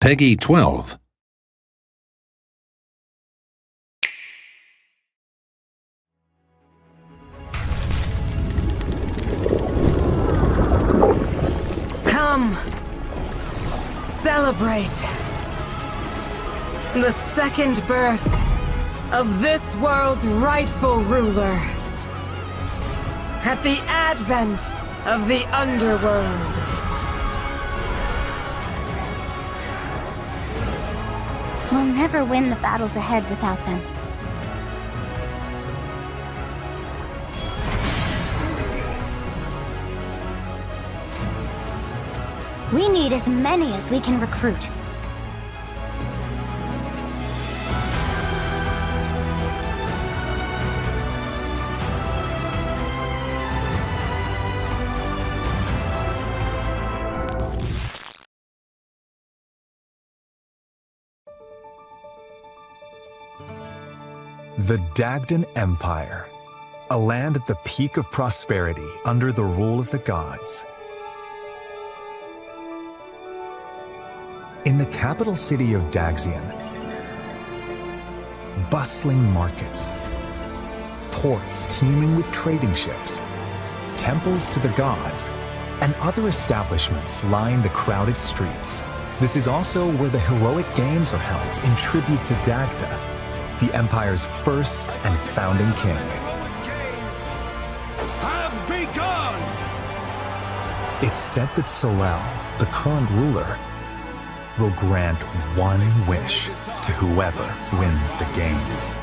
Peggy 12. Come, celebrate the second birth of this world's rightful ruler at the advent of the underworld. We'll never win the battles ahead without them. We need as many as we can recruit. The Dagdan Empire, a land at the peak of prosperity under the rule of the gods. In the capital city of Daxian, bustling markets, ports teeming with trading ships, temples to the gods, and other establishments line the crowded streets. This is also where the heroic games are held in tribute to Dagda, the Empire's first and founding king. Have begun! It's said that Solel, the current ruler, will grant one wish to whoever wins the games.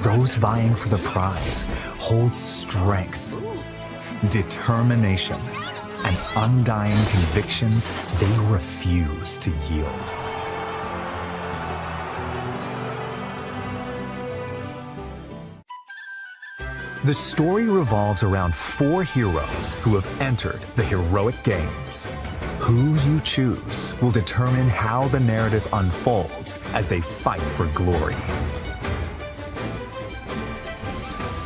Those vying for the prize hold strength, determination, and undying convictions they refuse to yield. The story revolves around 4 heroes who have entered the heroic games. Who you choose will determine how the narrative unfolds as they fight for glory.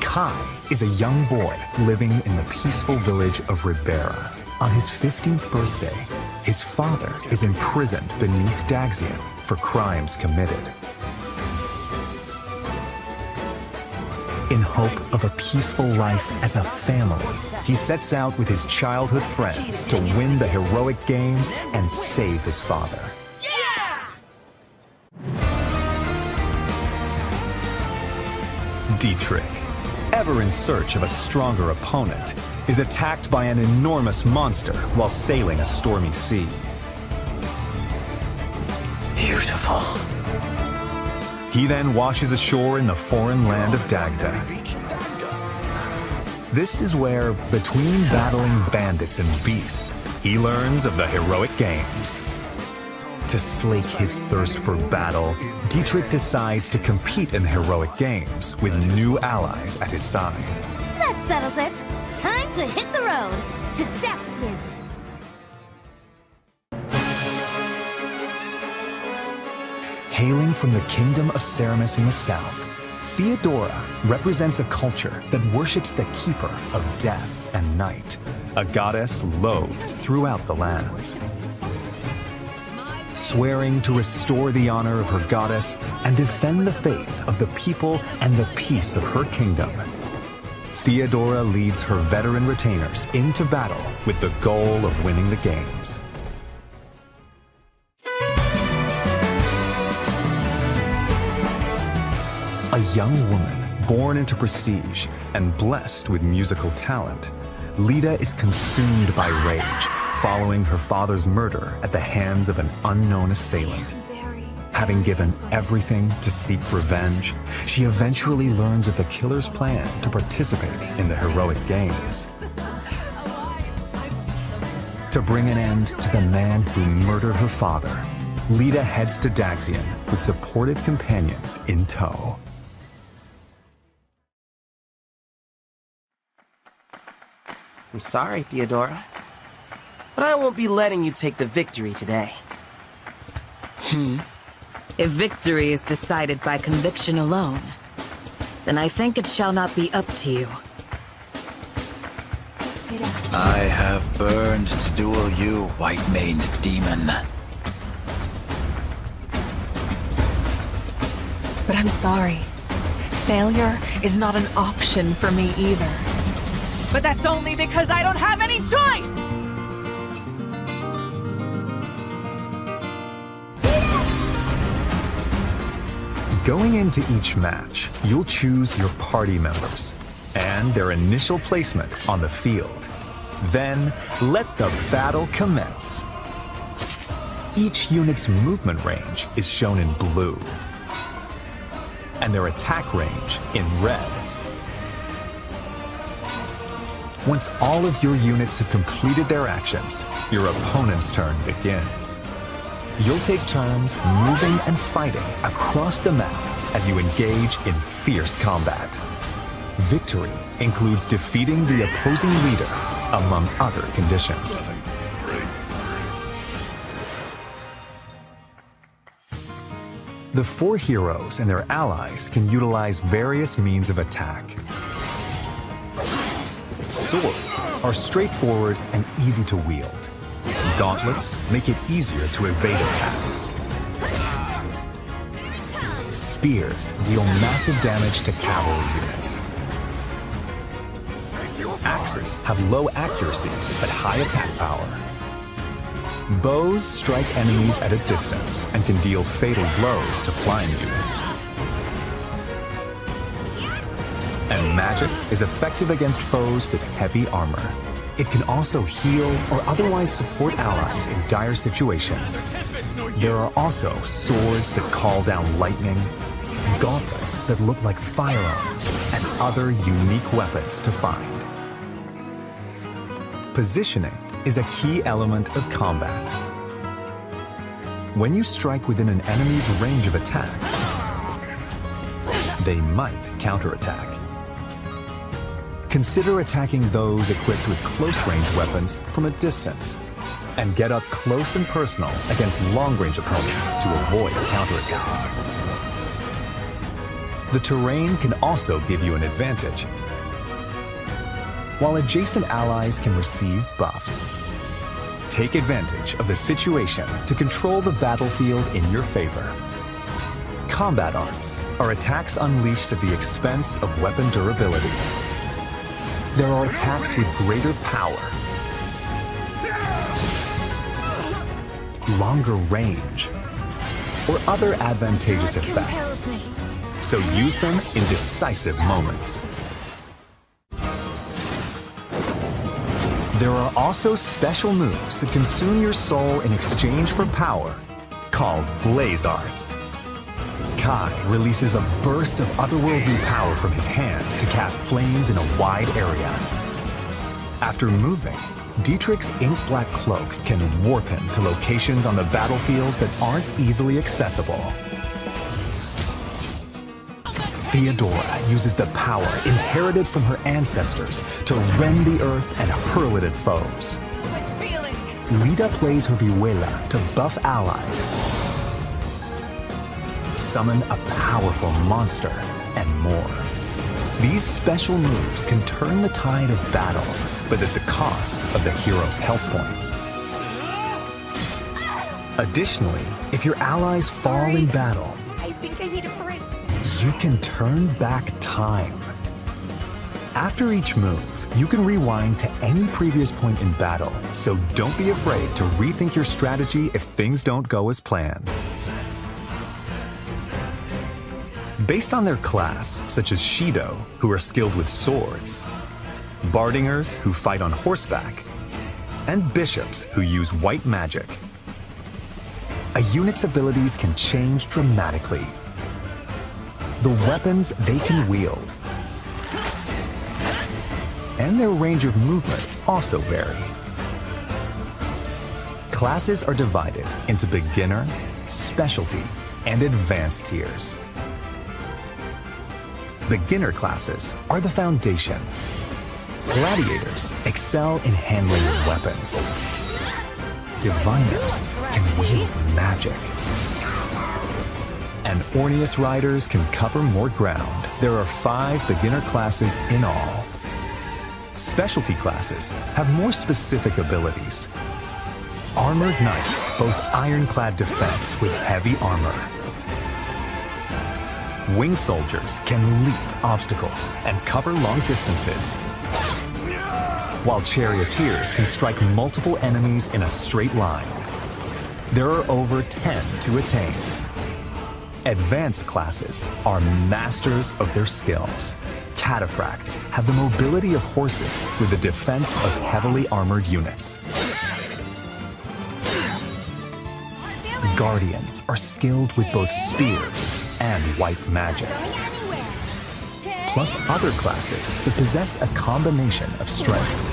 Kai is a young boy living in the peaceful village of Ribera. On his 15th birthday, his father is imprisoned beneath Daxian for crimes committed. In hope of a peaceful life as a family, he sets out with his childhood friends to win the heroic games and save his father. Yeah! Dietrich, ever in search of a stronger opponent, is attacked by an enormous monster while sailing a stormy sea. Beautiful. He then washes ashore in the foreign land of Dagda. This is where, between battling bandits and beasts, he learns of the heroic games. To slake his thirst for battle, Dietrich decides to compete in the heroic games with new allies at his side. That settles it. Time to hit the road to Daxian. Hailing from the kingdom of Ceramus in the south, Theodora represents a culture that worships the keeper of death and night, a goddess loathed throughout the lands. Swearing to restore the honor of her goddess and defend the faith of the people and the peace of her kingdom, Theodora leads her veteran retainers into battle with the goal of winning the games. A young woman born into prestige and blessed with musical talent, Lita is consumed by rage following her father's murder at the hands of an unknown assailant. Having given everything to seek revenge, she eventually learns of the killer's plan to participate in the heroic games. To bring an end to the man who murdered her father, Lita heads to Daxian with supportive companions in tow. I'm sorry, Theodora, but I won't be letting you take the victory today. If victory is decided by conviction alone, then I think it shall not be up to you. I have burned to duel you, white-maned demon. But I'm sorry. Failure is not an option for me either. But that's only because I don't have any choice! Going into each match, you'll choose your party members and their initial placement on the field. Then, let the battle commence. Each unit's movement range is shown in blue, and their attack range in red. Once all of your units have completed their actions, your opponent's turn begins. You'll take turns moving and fighting across the map as you engage in fierce combat. Victory includes defeating the opposing leader, among other conditions. The 4 heroes and their allies can utilize various means of attack. Swords are straightforward and easy to wield. Gauntlets make it easier to evade attacks. Spears deal massive damage to cavalry units. Axes have low accuracy but high attack power. Bows strike enemies at a distance and can deal fatal blows to flying units. And magic is effective against foes with heavy armor. It can also heal or otherwise support allies in dire situations. There are also swords that call down lightning, gauntlets that look like firearms, and other unique weapons to find. Positioning is a key element of combat. When you strike within an enemy's range of attack, they might counterattack. Consider attacking those equipped with close-range weapons from a distance, and get up close and personal against long-range opponents to avoid counterattacks. The terrain can also give you an advantage, while adjacent allies can receive buffs. Take advantage of the situation to control the battlefield in your favor. Combat arts are attacks unleashed at the expense of weapon durability. There are attacks with greater power, longer range, or other advantageous effects. So use them in decisive moments. There are also special moves that consume your soul in exchange for power, called Blaze Arts. Kai releases a burst of otherworldly power from his hand to cast flames in a wide area. After moving, Dietrich's ink-black cloak can warp him to locations on the battlefield that aren't easily accessible. Theodora uses the power inherited from her ancestors to rend the earth and hurl it at foes. Lida plays her Vihuela to buff allies, summon a powerful monster, and more. These special moves can turn the tide of battle, but at the cost of the hero's health points. Additionally, if your allies fall in battle, I think I need a break. you can turn back time. After each move, you can rewind to any previous point in battle, so don't be afraid to rethink your strategy if things don't go as planned. Based on their class, such as Shido, who are skilled with swords, Bardingers, who fight on horseback, and Bishops, who use white magic, a unit's abilities can change dramatically. The weapons they can wield and their range of movement also vary. Classes are divided into beginner, specialty, and advanced tiers. Beginner classes are the foundation. Gladiators excel in handling weapons. Diviners can wield magic. And Orneus riders can cover more ground. There are 5 beginner classes in all. Specialty classes have more specific abilities. Armored knights boast ironclad defense with heavy armor. Wing soldiers can leap obstacles and cover long distances, while charioteers can strike multiple enemies in a straight line. There are over 10 to attain. Advanced classes are masters of their skills. Cataphracts have the mobility of horses with the defense of heavily armored units. Guardians are skilled with both spears and white magic, plus other classes that possess a combination of strengths.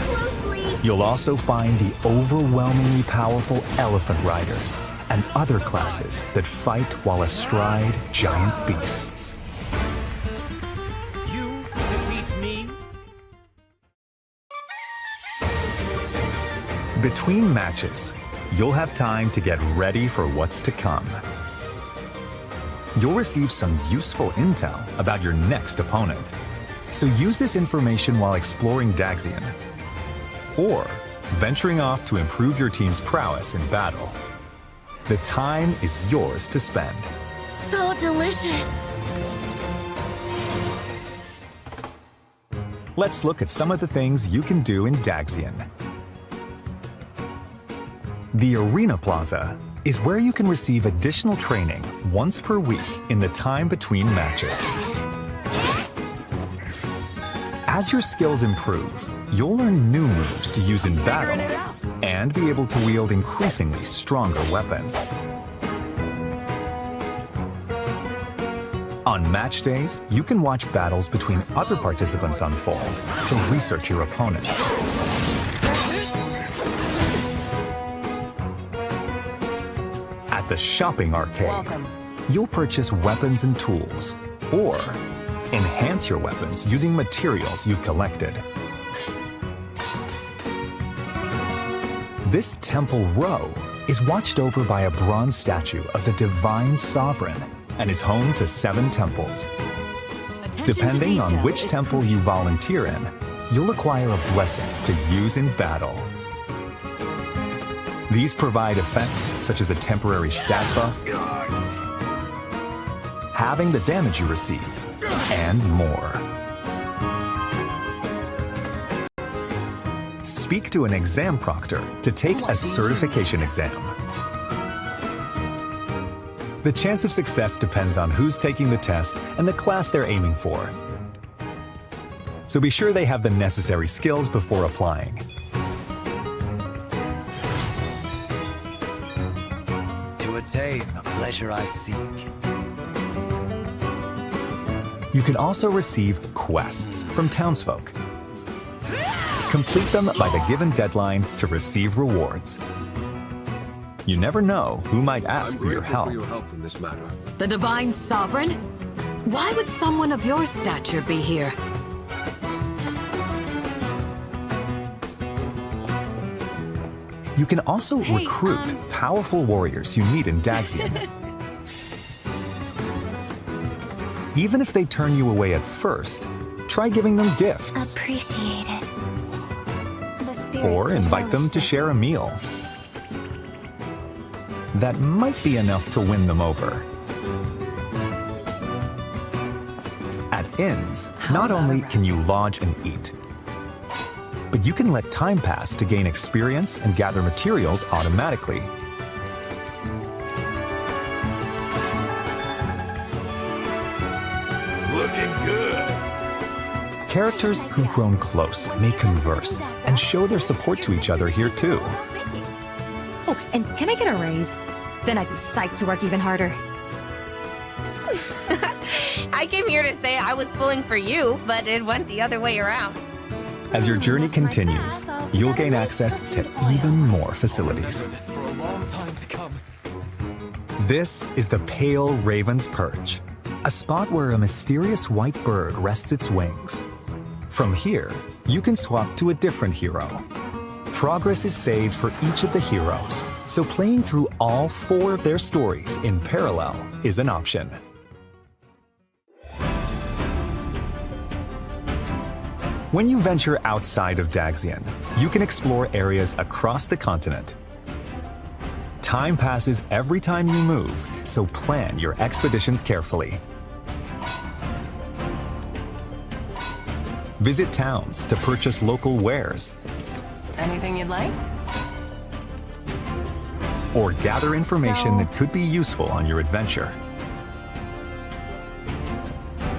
You'll also find the overwhelmingly powerful elephant riders and other classes that fight while astride giant beasts. You defeat me? Between matches, you'll have time to get ready for what's to come. You'll receive some useful intel about your next opponent, so use this information while exploring Daxian, or venturing off to improve your team's prowess in battle. The time is yours to spend. So delicious. Let's look at some of the things you can do in Daxian. The Arena Plaza is where you can receive additional training once per week in the time between matches. As your skills improve, you'll learn new moves to use in battle and be able to wield increasingly stronger weapons. On match days, you can watch battles between other participants unfold to research your opponents. At the shopping arcade, you'll purchase weapons and tools, or enhance your weapons using materials you've collected. This temple row is watched over by a bronze statue of the Divine Sovereign and is home to 7 temples. Depending on which temple you volunteer in, you'll acquire a blessing to use in battle. These provide effects such as a temporary stat buff, halving the damage you receive, and more. Speak to an exam proctor to take a certification exam. The chance of success depends on who's taking the test and the class they're aiming for. So be sure they have the necessary skills before applying. To attain the pleasure I seek. You can also receive quests from townsfolk. Complete them by the given deadline to receive rewards. You never know who might ask for your help. In this matter. The Divine Sovereign? Why would someone of your stature be here? You can also recruit powerful warriors you meet in Daxian. Even if they turn you away at first, try giving them gifts. Appreciate it. Or invite them to share a meal. That might be enough to win them over. At inns, not only can you lodge and eat, but you can let time pass to gain experience and gather materials automatically. Looking good. Characters who've grown close may converse and show their support to each other here too. Oh, and can I get a raise? Then I'd be psyched to work even harder. I came here to say I was pulling for you, but it went the other way around. As your journey continues, you'll gain access to even more facilities. This for a long time to come. This is the Pale Raven's Perch, a spot where a mysterious white bird rests its wings. From here, you can swap to a different hero. Progress is saved for each of the heroes, so playing through all 4 of their stories in parallel is an option. When you venture outside of Daxian, you can explore areas across the continent. Time passes every time you move, so plan your expeditions carefully. Visit towns to purchase local wares, Anything you'd like? or gather information So- that could be useful on your adventure.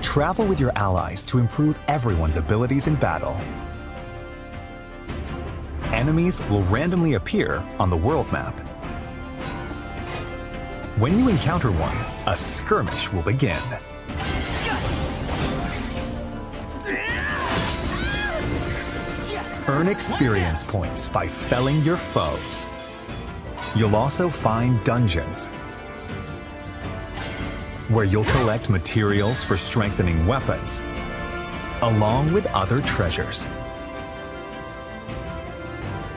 Travel with your allies to improve everyone's abilities in battle. Enemies will randomly appear on the world map. When you encounter one, a skirmish will begin. Earn experience points by felling your foes. You'll also find dungeons, where you'll collect materials for strengthening weapons, along with other treasures.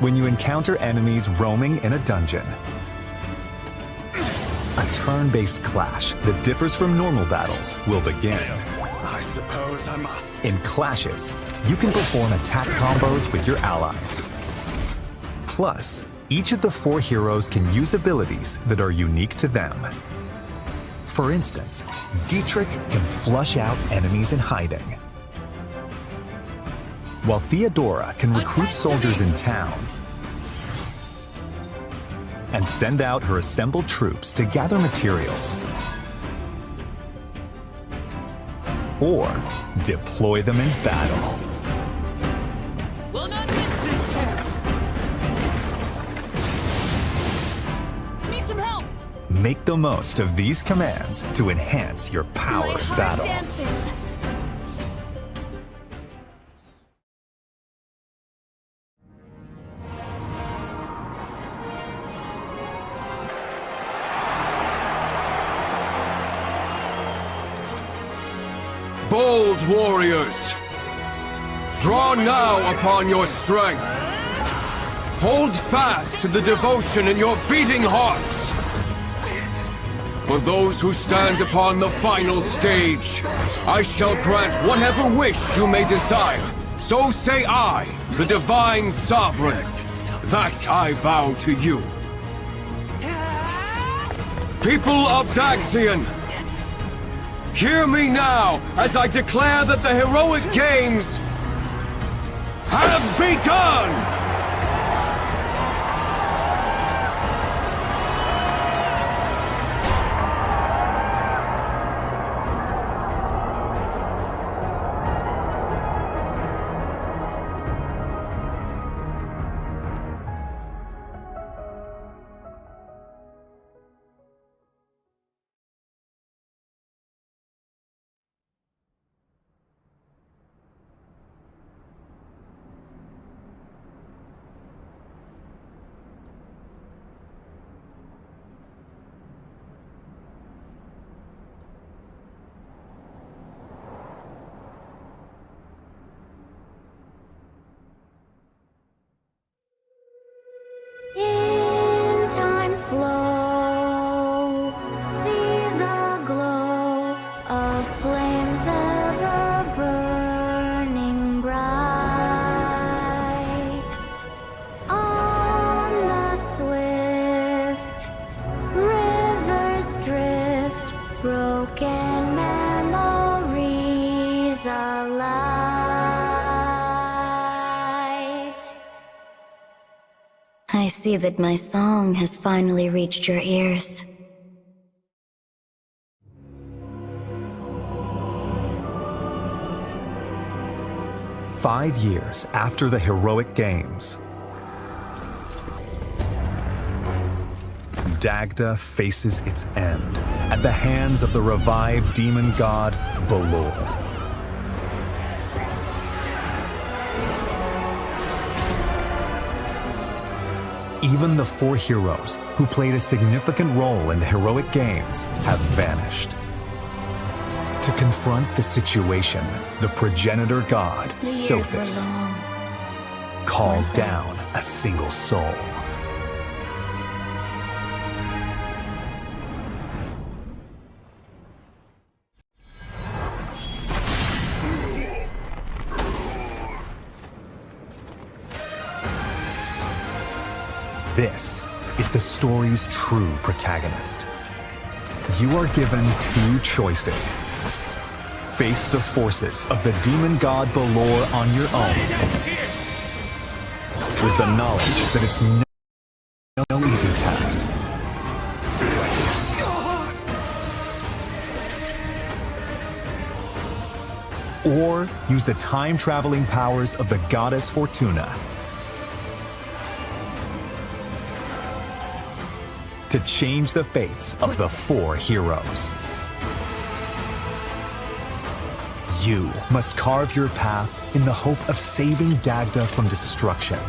When you encounter enemies roaming in a dungeon, a turn-based clash that differs from normal battles will begin. I suppose I must. In clashes, you can perform attack combos with your allies. Plus, each of the 4 heroes can use abilities that are unique to them. For instance, Dietrich can flush out enemies in hiding, while Theodora can recruit soldiers in towns and send out her assembled troops to gather materials or deploy them in battle. Will not miss this chance. Need some help. Make the most of these commands to enhance your power in battle. Bold warriors, draw now upon your strength. Hold fast to the devotion in your beating hearts. For those who stand upon the final stage, I shall grant whatever wish you may desire. So say I, the Divine Sovereign, that I vow to you. People of Daxian, hear me now as I declare that the heroic games have begun! In time's flow, see the glow of flames ever burning bright. On the swift rivers drift, broken memories alight. I see that my song has finally reached your ears. "5 years after the heroic games, Dagda faces its end at the hands of the revived demon god Balor. Even the 4 heroes who played a significant role in the heroic games have vanished. To confront the situation, the progenitor god, Sothis, calls down a single soul. This is the story's true protagonist. You are given 2 choices: Face the forces of the demon god Balor on your own, with the knowledge that it's no easy task. Or use the time-traveling powers of the goddess Fortuna to change the fates of the 4 heroes. You must carve your path in the hope of saving Dagda from destruction.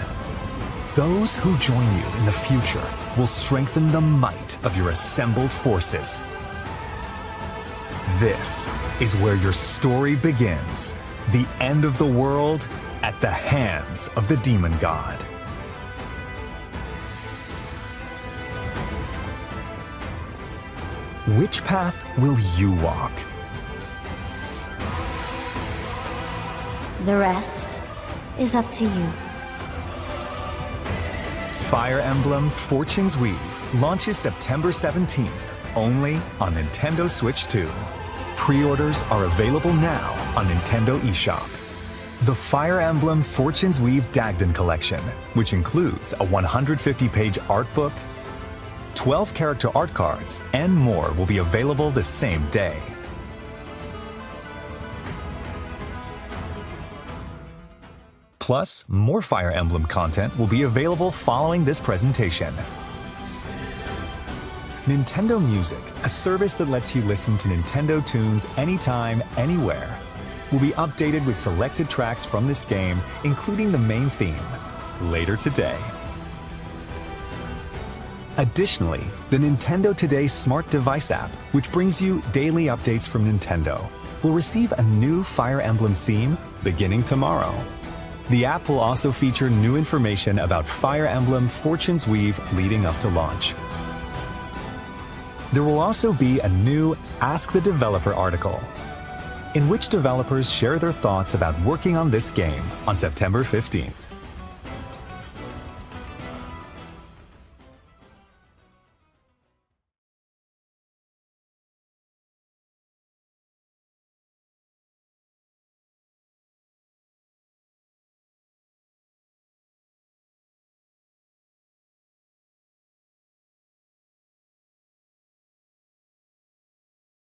Those who join you in the future will strengthen the might of your assembled forces. This is where your story begins. The end of the world at the hands of the demon god. Which path will you walk? The rest is up to you. Fire Emblem Fortune's Weave launches September 17th, only on Nintendo Switch 2. Pre-orders are available now on Nintendo eShop. The Fire Emblem Fortune's Weave Dagden Collection, which includes a 150-page art book, 12 character art cards, and more will be available the same day. Plus, more Fire Emblem content will be available following this presentation. Nintendo Music, a service that lets you listen to Nintendo tunes anytime, anywhere, will be updated with selected tracks from this game, including the main theme, later today. Additionally, the Nintendo Today smart device app, which brings you daily updates from Nintendo, will receive a new Fire Emblem theme beginning tomorrow. The app will also feature new information about Fire Emblem Fortune's Weave leading up to launch. There will also be a new Ask the Developer article, in which developers share their thoughts about working on this game on September 15th.